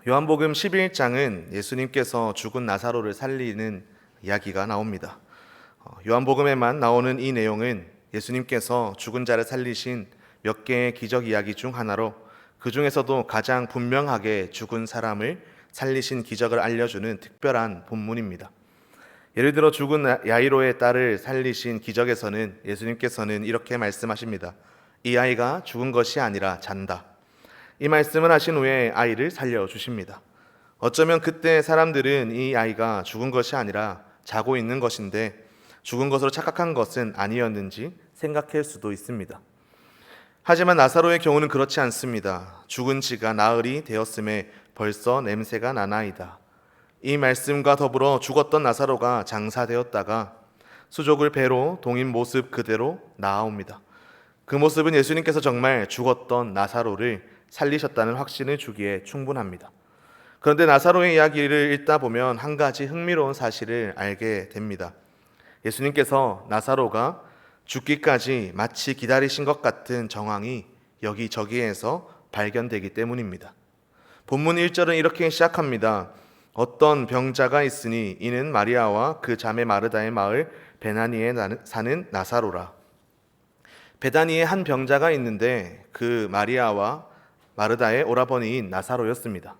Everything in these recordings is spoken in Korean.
요한복음 11장은 예수님께서 죽은 나사로를 살리는 이야기가 나옵니다. 요한복음에만 나오는 이 내용은 예수님께서 죽은 자를 살리신 몇 개의 기적 이야기 중 하나로, 그 중에서도 가장 분명하게 죽은 사람을 살리신 기적을 알려주는 특별한 본문입니다. 예를 들어 죽은 야이로의 딸을 살리신 기적에서는 예수님께서는 이렇게 말씀하십니다. 이 아이가 죽은 것이 아니라 잔다. 이 말씀을 하신 후에 아이를 살려주십니다. 어쩌면 그때 사람들은 이 아이가 죽은 것이 아니라 자고 있는 것인데 죽은 것으로 착각한 것은 아니었는지 생각할 수도 있습니다. 하지만 나사로의 경우는 그렇지 않습니다. 죽은 지가 나흘이 되었음에 벌써 냄새가 나나이다. 이 말씀과 더불어 죽었던 나사로가 장사되었다가 수족을 배로 동인 모습 그대로 나아옵니다. 그 모습은 예수님께서 정말 죽었던 나사로를 살리셨다는 확신을 주기에 충분합니다. 그런데 나사로의 이야기를 읽다 보면 한 가지 흥미로운 사실을 알게 됩니다. 예수님께서 나사로가 죽기까지 마치 기다리신 것 같은 정황이 여기저기에서 발견되기 때문입니다. 본문 1절은 이렇게 시작합니다. 어떤 병자가 있으니 이는 마리아와 그 자매 마르다의 마을 베나니에 사는 나사로라. 베다니에 한 병자가 있는데 그 마리아와 마르다의 오라버니인 나사로였습니다.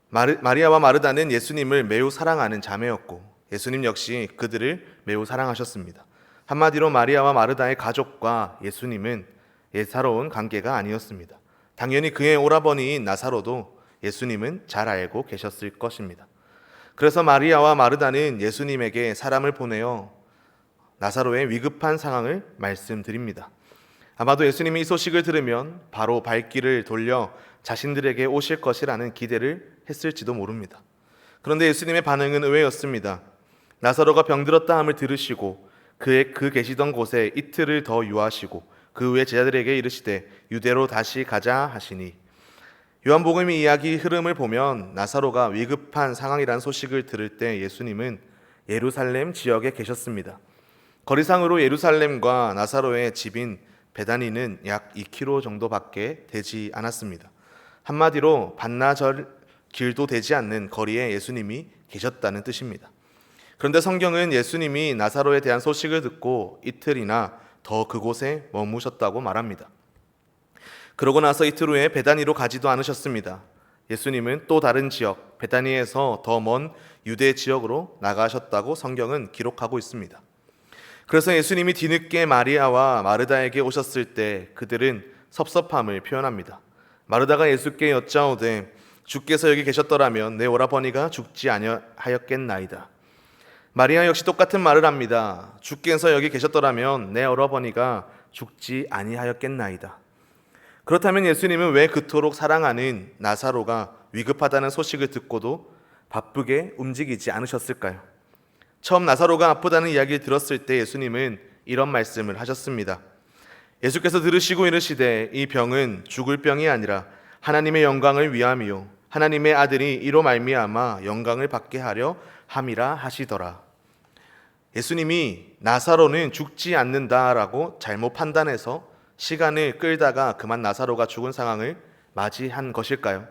마리아와 마르다는 예수님을 매우 사랑하는 자매였고 예수님 역시 그들을 매우 사랑하셨습니다. 한마디로 마리아와 마르다의 가족과 예수님은 예사로운 관계가 아니었습니다. 당연히 그의 오라버니인 나사로도 예수님은 잘 알고 계셨을 것입니다. 그래서 마리아와 마르다는 예수님에게 사람을 보내어 나사로의 위급한 상황을 말씀드립니다. 아마도 예수님이 이 소식을 들으면 바로 발길을 돌려 자신들에게 오실 것이라는 기대를 했을지도 모릅니다. 그런데 예수님의 반응은 의외였습니다. 나사로가 병들었다 함을 들으시고 그 계시던 곳에 이틀을 더 유하시고 그 후에 제자들에게 이르시되 유대로 다시 가자 하시니, 요한복음의 이야기 흐름을 보면 나사로가 위급한 상황이라는 소식을 들을 때 예수님은 예루살렘 지역에 계셨습니다. 거리상으로 예루살렘과 나사로의 집인 베다니는 약 2km 정도밖에 되지 않았습니다. 한마디로 반나절 길도 되지 않는 거리에 예수님이 계셨다는 뜻입니다. 그런데 성경은 예수님이 나사로에 대한 소식을 듣고 이틀이나 더 그곳에 머무셨다고 말합니다. 그러고 나서 이틀 후에 베다니로 가지도 않으셨습니다. 예수님은 또 다른 지역 베다니에서 더 먼 유대 지역으로 나가셨다고 성경은 기록하고 있습니다. 그래서 예수님이 뒤늦게 마리아와 마르다에게 오셨을 때 그들은 섭섭함을 표현합니다. 마르다가 예수께 여짜오되 주께서 여기 계셨더라면 내 오라버니가 죽지 아니하였겠나이다. 마리아 역시 똑같은 말을 합니다. 주께서 여기 계셨더라면 내 오라버니가 죽지 아니하였겠나이다. 그렇다면 예수님은 왜 그토록 사랑하는 나사로가 위급하다는 소식을 듣고도 바쁘게 움직이지 않으셨을까요? 처음 나사로가 아프다는 이야기를 들었을 때 예수님은 이런 말씀을 하셨습니다. 예수께서 들으시고 이르시되 이 병은 죽을 병이 아니라 하나님의 영광을 위함이요 하나님의 아들이 이로 말미암아 영광을 받게 하려 함이라 하시더라. 예수님이 나사로는 죽지 않는다라고 잘못 판단해서 시간을 끌다가 그만 나사로가 죽은 상황을 맞이한 것일까요?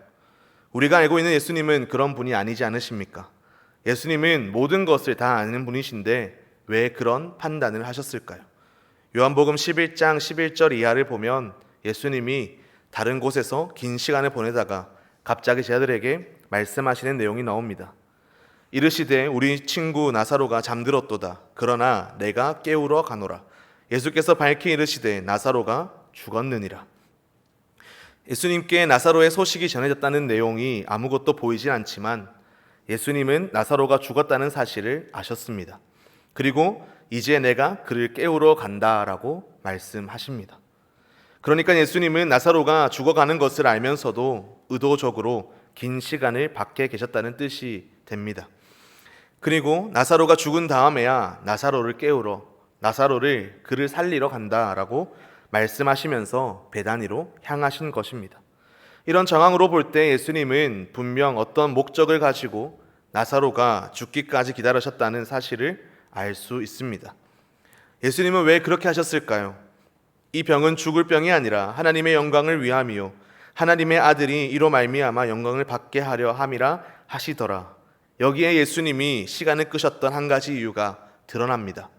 우리가 알고 있는 예수님은 그런 분이 아니지 않으십니까? 예수님은 모든 것을 다 아는 분이신데 왜 그런 판단을 하셨을까요? 요한복음 11장 11절 이하를 보면 예수님이 다른 곳에서 긴 시간을 보내다가 갑자기 제자들에게 말씀하시는 내용이 나옵니다. 이르시되 우리 친구 나사로가 잠들었도다. 그러나 내가 깨우러 가노라. 예수께서 밝히 이르시되 나사로가 죽었느니라. 예수님께 나사로의 소식이 전해졌다는 내용이 아무것도 보이진 않지만 예수님은 나사로가 죽었다는 사실을 아셨습니다. 그리고 이제 내가 그를 깨우러 간다라고 말씀하십니다. 그러니까 예수님은 나사로가 죽어가는 것을 알면서도 의도적으로 긴 시간을 밖에 계셨다는 뜻이 됩니다. 그리고 나사로가 죽은 다음에야 나사로를 깨우러, 나사로를 그를 살리러 간다라고 말씀하시면서 베다니로 향하신 것입니다. 이런 정황으로 볼 때 예수님은 분명 어떤 목적을 가지고 나사로가 죽기까지 기다리셨다는 사실을 알 수 있습니다. 예수님은 왜 그렇게 하셨을까요? 이 병은 죽을 병이 아니라 하나님의 영광을 위함이요 하나님의 아들이 이로 말미암아 영광을 받게 하려 함이라 하시더라. 여기에 예수님이 시간을 끄셨던 한 가지 이유가 드러납니다.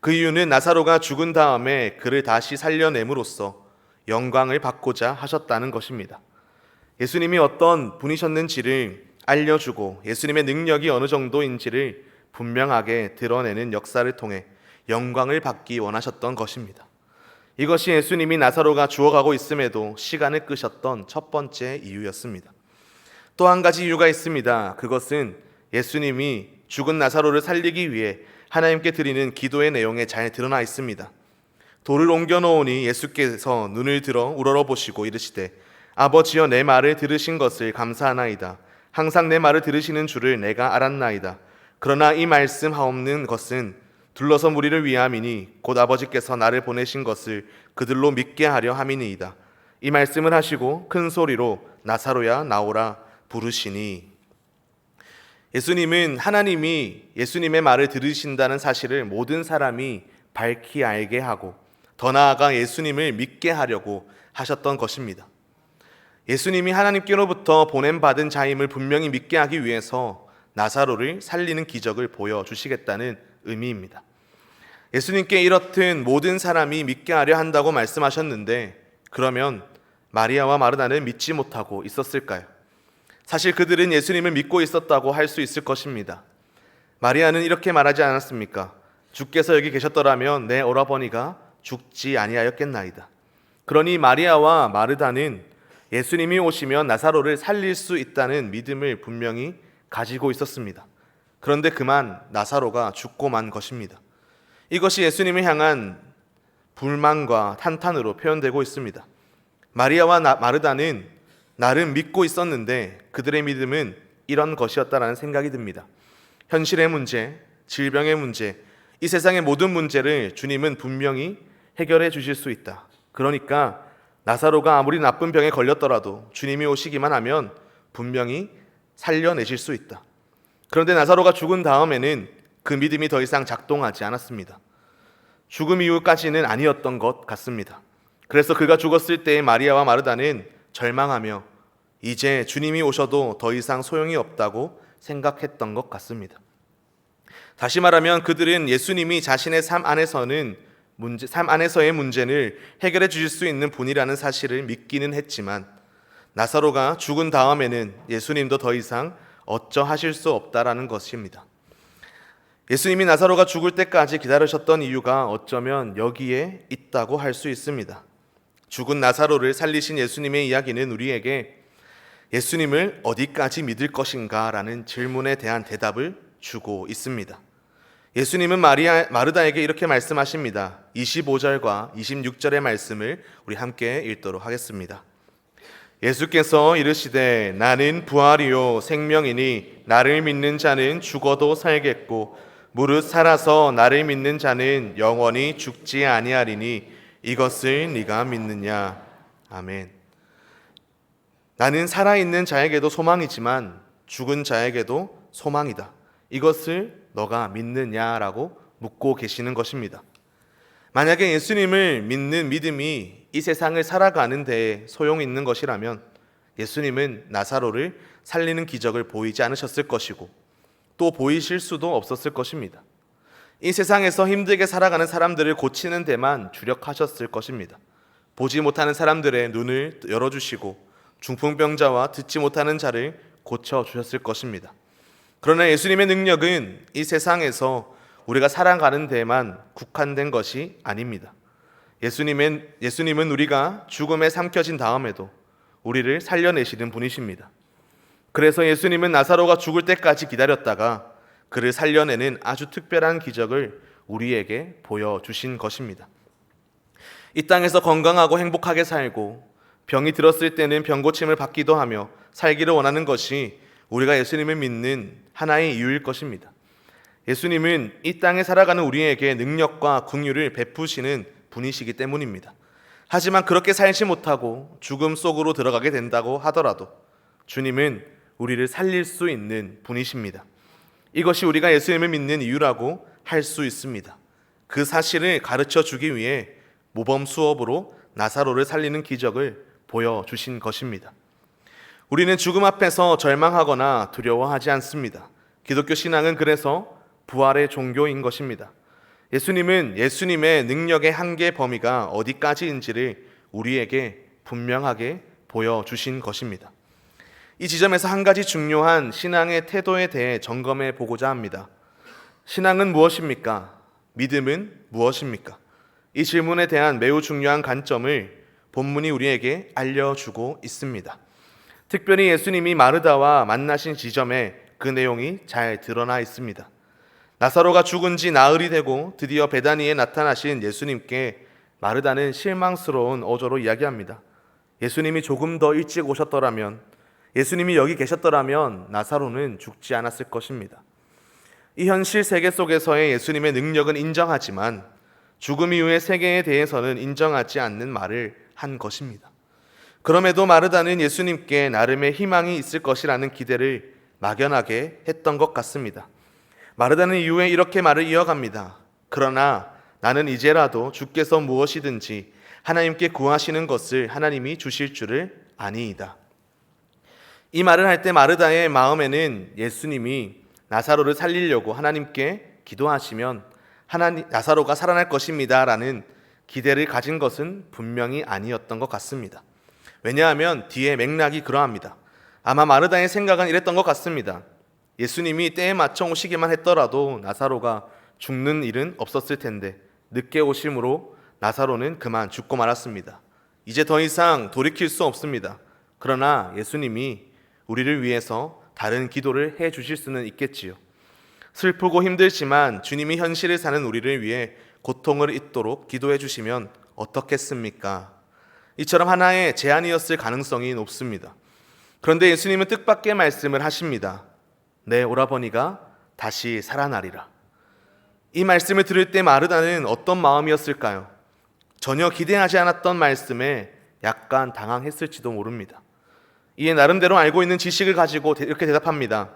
그 이유는 나사로가 죽은 다음에 그를 다시 살려냄으로써 영광을 받고자 하셨다는 것입니다. 예수님이 어떤 분이셨는지를 알려주고 예수님의 능력이 어느 정도인지를 분명하게 드러내는 역사를 통해 영광을 받기 원하셨던 것입니다. 이것이 예수님이 나사로가 죽어가고 있음에도 시간을 끄셨던 첫 번째 이유였습니다. 또 한 가지 이유가 있습니다. 그것은 예수님이 죽은 나사로를 살리기 위해 하나님께 드리는 기도의 내용에 잘 드러나 있습니다. 돌을 옮겨 놓으니 예수께서 눈을 들어 우러러보시고 이르시되 아버지여 내 말을 들으신 것을 감사하나이다. 항상 내 말을 들으시는 줄을 내가 알았나이다. 그러나 이 말씀하옵는 것은 둘러서 무리를 위함이니 곧 아버지께서 나를 보내신 것을 그들로 믿게 하려 함이니이다. 이 말씀을 하시고 큰 소리로 나사로야 나오라 부르시니. 예수님은 하나님이 예수님의 말을 들으신다는 사실을 모든 사람이 밝히 알게 하고 더 나아가 예수님을 믿게 하려고 하셨던 것입니다. 예수님이 하나님께로부터 보냄받은 자임을 분명히 믿게 하기 위해서 나사로를 살리는 기적을 보여주시겠다는 의미입니다. 예수님께 이렇듯 모든 사람이 믿게 하려 한다고 말씀하셨는데 그러면 마리아와 마르다는 믿지 못하고 있었을까요? 사실 그들은 예수님을 믿고 있었다고 할 수 있을 것입니다. 마리아는 이렇게 말하지 않았습니까? 주께서 여기 계셨더라면 내 오라버니가 죽지 아니하였겠나이다. 그러니 마리아와 마르다는 예수님이 오시면 나사로를 살릴 수 있다는 믿음을 분명히 가지고 있었습니다. 그런데 그만 나사로가 죽고 만 것입니다. 이것이 예수님을 향한 불만과 탄탄으로 표현되고 있습니다. 마리아와 마르다는 나름 믿고 있었는데 그들의 믿음은 이런 것이었다라는 생각이 듭니다. 현실의 문제, 질병의 문제, 이 세상의 모든 문제를 주님은 분명히 해결해 주실 수 있다. 그러니까 나사로가 아무리 나쁜 병에 걸렸더라도 주님이 오시기만 하면 분명히 살려내실 수 있다. 그런데 나사로가 죽은 다음에는 그 믿음이 더 이상 작동하지 않았습니다. 죽음 이후까지는 아니었던 것 같습니다. 그래서 그가 죽었을 때 마리아와 마르다는 절망하며 이제 주님이 오셔도 더 이상 소용이 없다고 생각했던 것 같습니다. 다시 말하면 그들은 예수님이 자신의 삶 안에서의 문제를 해결해 주실 수 있는 분이라는 사실을 믿기는 했지만 나사로가 죽은 다음에는 예수님도 더 이상 어쩌하실 수 없다라는 것입니다. 예수님이 나사로가 죽을 때까지 기다리셨던 이유가 어쩌면 여기에 있다고 할 수 있습니다. 죽은 나사로를 살리신 예수님의 이야기는 우리에게 예수님을 어디까지 믿을 것인가 라는 질문에 대한 대답을 주고 있습니다. 예수님은 마르다에게 이렇게 말씀하십니다. 25절과 26절의 말씀을 우리 함께 읽도록 하겠습니다. 예수께서 이르시되 나는 부활이요 생명이니 나를 믿는 자는 죽어도 살겠고 무릇 살아서 나를 믿는 자는 영원히 죽지 아니하리니 이것을 네가 믿느냐. 아멘. 나는 살아있는 자에게도 소망이지만 죽은 자에게도 소망이다. 이것을 너가 믿느냐라고 묻고 계시는 것입니다. 만약에 예수님을 믿는 믿음이 이 세상을 살아가는 데에 소용이 있는 것이라면 예수님은 나사로를 살리는 기적을 보이지 않으셨을 것이고 또 보이실 수도 없었을 것입니다. 이 세상에서 힘들게 살아가는 사람들을 고치는 데만 주력하셨을 것입니다. 보지 못하는 사람들의 눈을 열어주시고 중풍병자와 듣지 못하는 자를 고쳐주셨을 것입니다. 그러나 예수님의 능력은 이 세상에서 우리가 살아가는 데만 국한된 것이 아닙니다. 예수님은 우리가 죽음에 삼켜진 다음에도 우리를 살려내시는 분이십니다. 그래서 예수님은 나사로가 죽을 때까지 기다렸다가 그를 살려내는 아주 특별한 기적을 우리에게 보여주신 것입니다. 이 땅에서 건강하고 행복하게 살고 병이 들었을 때는 병고침을 받기도 하며 살기를 원하는 것이 우리가 예수님을 믿는 하나의 이유일 것입니다. 예수님은 이 땅에 살아가는 우리에게 능력과 긍휼을 베푸시는 분이시기 때문입니다. 하지만 그렇게 살지 못하고 죽음 속으로 들어가게 된다고 하더라도 주님은 우리를 살릴 수 있는 분이십니다. 이것이 우리가 예수님을 믿는 이유라고 할 수 있습니다. 그 사실을 가르쳐 주기 위해 모범 수업으로 나사로를 살리는 기적을 보여주신 것입니다. 우리는 죽음 앞에서 절망하거나 두려워하지 않습니다. 기독교 신앙은 그래서 부활의 종교인 것입니다. 예수님은 예수님의 능력의 한계 범위가 어디까지인지를 우리에게 분명하게 보여주신 것입니다. 이 지점에서 한 가지 중요한 신앙의 태도에 대해 점검해 보고자 합니다. 신앙은 무엇입니까? 믿음은 무엇입니까? 이 질문에 대한 매우 중요한 관점을 본문이 우리에게 알려주고 있습니다. 특별히 예수님이 마르다와 만나신 지점에 그 내용이 잘 드러나 있습니다. 나사로가 죽은 지 나흘이 되고 드디어 베다니에 나타나신 예수님께 마르다는 실망스러운 어조로 이야기합니다. 예수님이 조금 더 일찍 오셨더라면, 예수님이 여기 계셨더라면 나사로는 죽지 않았을 것입니다. 이 현실 세계 속에서의 예수님의 능력은 인정하지만 죽음 이후의 세계에 대해서는 인정하지 않는 말을 한 것입니다. 그럼에도 마르다는 예수님께 나름의 희망이 있을 것이라는 기대를 막연하게 했던 것 같습니다. 마르다는 이후에 이렇게 말을 이어갑니다. 그러나 나는 이제라도 주께서 무엇이든지 하나님께 구하시는 것을 하나님이 주실 줄을 아니이다. 이 말을 할 때 마르다의 마음에는 예수님이 나사로를 살리려고 하나님께 기도하시면 나사로가 살아날 것입니다 라는 기대를 가진 것은 분명히 아니었던 것 같습니다. 왜냐하면 뒤에 맥락이 그러합니다. 아마 마르다의 생각은 이랬던 것 같습니다. 예수님이 때에 맞춰 오시기만 했더라도 나사로가 죽는 일은 없었을 텐데 늦게 오심으로 나사로는 그만 죽고 말았습니다. 이제 더 이상 돌이킬 수 없습니다. 그러나 예수님이 우리를 위해서 다른 기도를 해 주실 수는 있겠지요. 슬프고 힘들지만 주님이 현실을 사는 우리를 위해 고통을 잊도록 기도해 주시면 어떻겠습니까? 이처럼 하나의 제안이었을 가능성이 높습니다. 그런데 예수님은 뜻밖의 말씀을 하십니다. 내 오라버니가 다시 살아나리라. 이 말씀을 들을 때 마르다는 어떤 마음이었을까요? 전혀 기대하지 않았던 말씀에 약간 당황했을지도 모릅니다. 이에 나름대로 알고 있는 지식을 가지고 이렇게 대답합니다.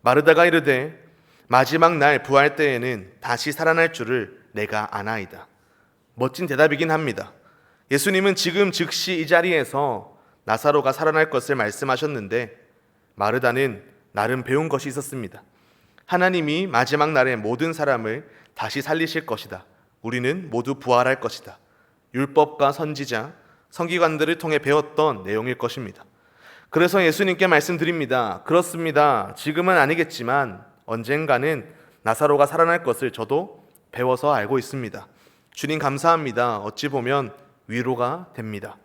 마르다가 이르되 마지막 날 부활 때에는 다시 살아날 줄을 내가 아나이다. 멋진 대답이긴 합니다. 예수님은 지금 즉시 이 자리에서 나사로가 살아날 것을 말씀하셨는데 마르다는 나름 배운 것이 있었습니다. 하나님이 마지막 날에 모든 사람을 다시 살리실 것이다. 우리는 모두 부활할 것이다. 율법과 선지자, 서기관들을 통해 배웠던 내용일 것입니다. 그래서 예수님께 말씀드립니다. 그렇습니다. 지금은 아니겠지만 언젠가는 나사로가 살아날 것을 저도 배워서 알고 있습니다. 주님 감사합니다. 어찌 보면 위로가 됩니다.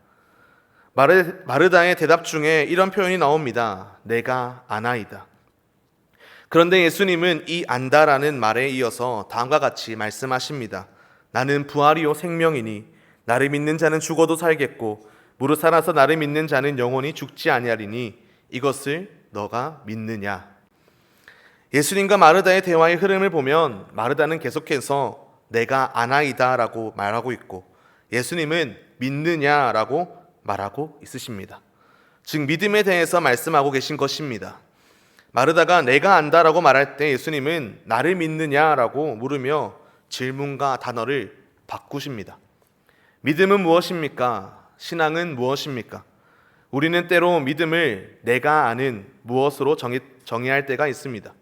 마르다의 대답 중에 이런 표현이 나옵니다. 내가 아나이다. 그런데 예수님은 이 안다라는 말에 이어서 다음과 같이 말씀하십니다. 나는 부활이요 생명이니 나를 믿는 자는 죽어도 살겠고 무릇 살아서 나를 믿는 자는 영원히 죽지 아니하리니 이것을 너가 믿느냐. 예수님과 마르다의 대화의 흐름을 보면 마르다는 계속해서 내가 아나이다 라고 말하고 있고 예수님은 믿느냐라고 말하고 있으십니다. 즉 믿음에 대해서 말씀하고 계신 것입니다. 마르다가 내가 안다라고 말할 때 예수님은 나를 믿느냐라고 물으며 질문과 단어를 바꾸십니다. 믿음은 무엇입니까? 신앙은 무엇입니까? 우리는 때로 믿음을 내가 아는 무엇으로 정의할 때가 있습니다.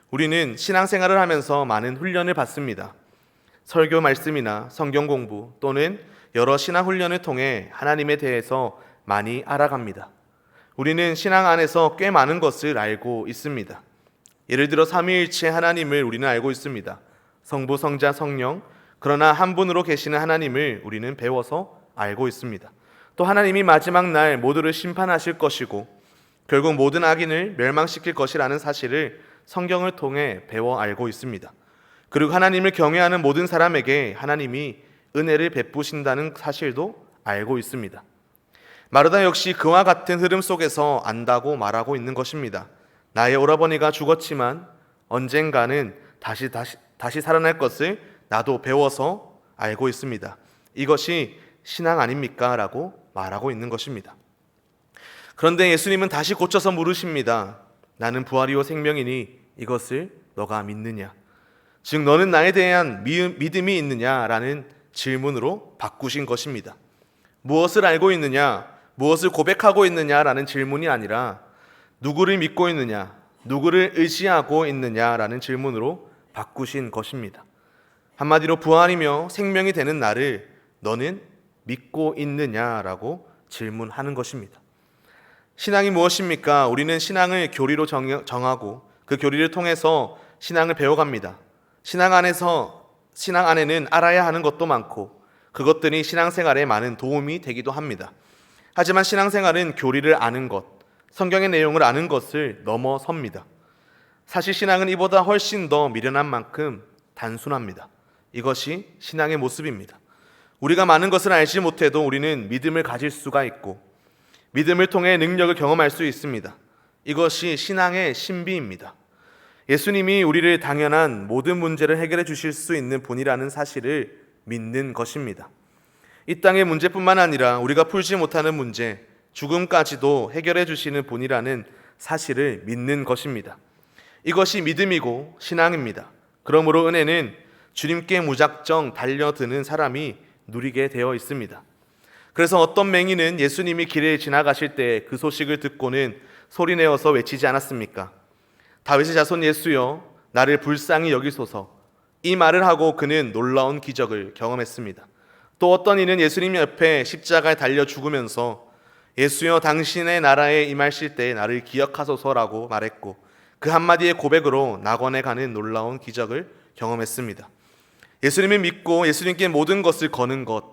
우리는 신앙생활을 하면서 많은 훈련을 받습니다. 설교 말씀이나 성경 공부 또는 여러 신앙 훈련을 통해 하나님에 대해서 많이 알아갑니다. 우리는 신앙 안에서 꽤 많은 것을 알고 있습니다. 예를 들어 삼위일체 하나님을 우리는 알고 있습니다. 성부, 성자, 성령, 그러나 한 분으로 계시는 하나님을 우리는 배워서 알고 있습니다. 또 하나님이 마지막 날 모두를 심판하실 것이고 결국 모든 악인을 멸망시킬 것이라는 사실을 성경을 통해 배워 알고 있습니다. 그리고 하나님을 경외하는 모든 사람에게 하나님이 은혜를 베푸신다는 사실도 알고 있습니다. 마르다 역시 그와 같은 흐름 속에서 안다고 말하고 있는 것입니다. 나의 오라버니가 죽었지만 언젠가는 다시 살아날 것을 나도 배워서 알고 있습니다. 이것이 신앙 아닙니까? 라고 말하고 있는 것입니다. 그런데 예수님은 다시 고쳐서 물으십니다. 나는 부활이요 생명이니 이것을 너가 믿느냐? 즉 너는 나에 대한 믿음이 있느냐라는 질문으로 바꾸신 것입니다. 무엇을 알고 있느냐? 무엇을 고백하고 있느냐라는 질문이 아니라 누구를 믿고 있느냐, 누구를 의지하고 있느냐라는 질문으로 바꾸신 것입니다. 한마디로 부활이며 생명이 되는 나를 너는 믿고 있느냐라고 질문하는 것입니다. 신앙이 무엇입니까? 우리는 신앙을 교리로 정하고 그 교리를 통해서 신앙을 배워갑니다. 신앙 안에는 알아야 하는 것도 많고 그것들이 신앙생활에 많은 도움이 되기도 합니다. 하지만 신앙생활은 교리를 아는 것, 성경의 내용을 아는 것을 넘어섭니다. 사실 신앙은 이보다 훨씬 더 미련한 만큼 단순합니다. 이것이 신앙의 모습입니다. 우리가 많은 것을 알지 못해도 우리는 믿음을 가질 수가 있고 믿음을 통해 능력을 경험할 수 있습니다. 이것이 신앙의 신비입니다. 예수님이 우리를 당연한 모든 문제를 해결해 주실 수 있는 분이라는 사실을 믿는 것입니다. 이 땅의 문제뿐만 아니라 우리가 풀지 못하는 문제, 죽음까지도 해결해 주시는 분이라는 사실을 믿는 것입니다. 이것이 믿음이고 신앙입니다. 그러므로 은혜는 주님께 무작정 달려드는 사람이 누리게 되어 있습니다. 그래서 어떤 맹인은 예수님이 길에 지나가실 때 그 소식을 듣고는 소리내어서 외치지 않았습니까? 다윗의 자손 예수여, 나를 불쌍히 여기소서. 이 말을 하고 그는 놀라운 기적을 경험했습니다. 또 어떤 이는 예수님 옆에 십자가에 달려 죽으면서 예수여, 당신의 나라에 임하실 때 나를 기억하소서라고 말했고 그 한마디의 고백으로 낙원에 가는 놀라운 기적을 경험했습니다. 예수님을 믿고 예수님께 모든 것을 거는 것,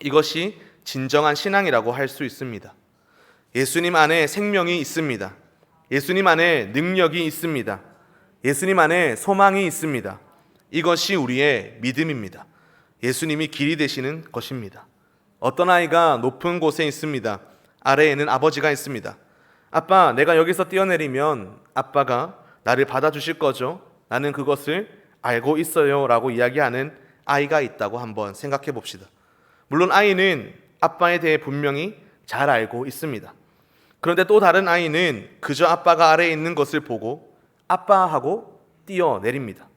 이것이 진정한 신앙이라고 할 수 있습니다. 예수님 안에 생명이 있습니다. 예수님 안에 능력이 있습니다. 예수님 안에 소망이 있습니다. 이것이 우리의 믿음입니다. 예수님이 길이 되시는 것입니다. 어떤 아이가 높은 곳에 있습니다. 아래에는 아버지가 있습니다. 아빠, 내가 여기서 뛰어내리면 아빠가 나를 받아주실 거죠? 나는 그것을 알고 있어요 라고 이야기하는 아이가 있다고 한번 생각해 봅시다. 물론 아이는 아빠에 대해 분명히 잘 알고 있습니다. 그런데 또 다른 아이는 그저 아빠가 아래에 있는 것을 보고 아빠하고 뛰어내립니다.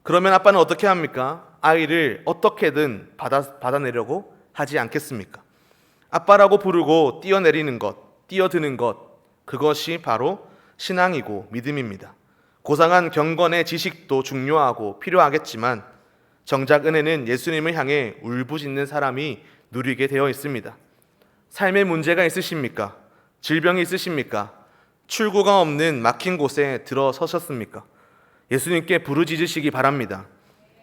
그러면 아빠는 어떻게 합니까? 아이를 어떻게든 받아내려고 하지 않겠습니까? 아빠라고 부르고 뛰어내리는 것, 뛰어드는 것, 그것이 바로 신앙이고 믿음입니다. 고상한 경건의 지식도 중요하고 필요하겠지만 정작 은혜는 예수님을 향해 울부짖는 사람이 누리게 되어 있습니다. 삶의 문제가 있으십니까? 질병이 있으십니까? 출구가 없는 막힌 곳에 들어서셨습니까? 예수님께 부르짖으시기 바랍니다.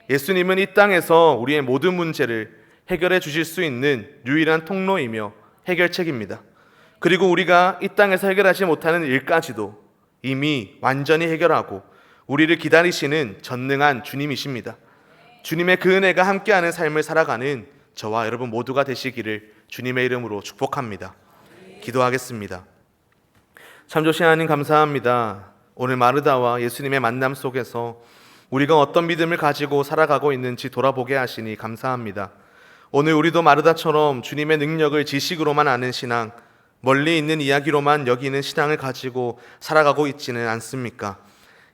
예수님은 이 땅에서 우리의 모든 문제를 해결해 주실 수 있는 유일한 통로이며 해결책입니다. 그리고 우리가 이 땅에서 해결하지 못하는 일까지도 이미 완전히 해결하고 우리를 기다리시는 전능한 주님이십니다. 주님의 그 은혜가 함께하는 삶을 살아가는 저와 여러분 모두가 되시기를 주님의 이름으로 축복합니다. 기도하겠습니다. 참 좋으신 하나님 감사합니다. 오늘 마르다와 예수님의 만남 속에서 우리가 어떤 믿음을 가지고 살아가고 있는지 돌아보게 하시니 감사합니다. 오늘 우리도 마르다처럼 주님의 능력을 지식으로만 아는 신앙, 멀리 있는 이야기로만 여기는 신앙을 가지고 살아가고 있지는 않습니까?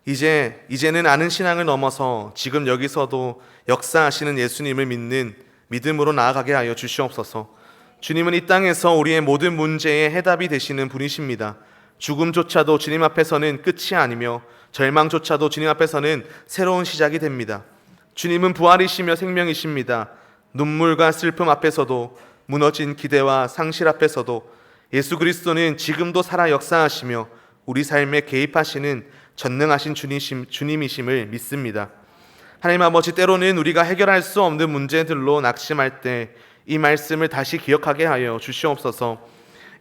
이제는 아는 신앙을 넘어서 지금 여기서도 역사하시는 예수님을 믿는 믿음으로 나아가게 하여 주시옵소서. 주님은 이 땅에서 우리의 모든 문제의 해답이 되시는 분이십니다. 죽음조차도 주님 앞에서는 끝이 아니며 절망조차도 주님 앞에서는 새로운 시작이 됩니다. 주님은 부활이시며 생명이십니다. 눈물과 슬픔 앞에서도 무너진 기대와 상실 앞에서도 예수 그리스도는 지금도 살아 역사하시며 우리 삶에 개입하시는 전능하신 주님이심을 믿습니다. 하나님 아버지, 때로는 우리가 해결할 수 없는 문제들로 낙심할 때 이 말씀을 다시 기억하게 하여 주시옵소서.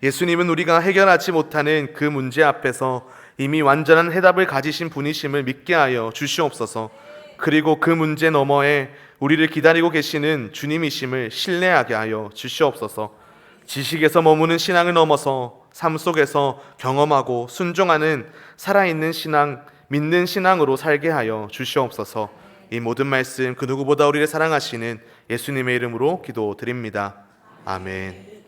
예수님은 우리가 해결하지 못하는 그 문제 앞에서 이미 완전한 해답을 가지신 분이심을 믿게 하여 주시옵소서. 그리고 그 문제 너머에 우리를 기다리고 계시는 주님이심을 신뢰하게 하여 주시옵소서. 지식에서 머무는 신앙을 넘어서 삶 속에서 경험하고 순종하는 살아있는 신앙, 믿는 신앙으로 살게 하여 주시옵소서. 이 모든 말씀 그 누구보다 우리를 사랑하시는 예수님의 이름으로 기도드립니다. 아멘.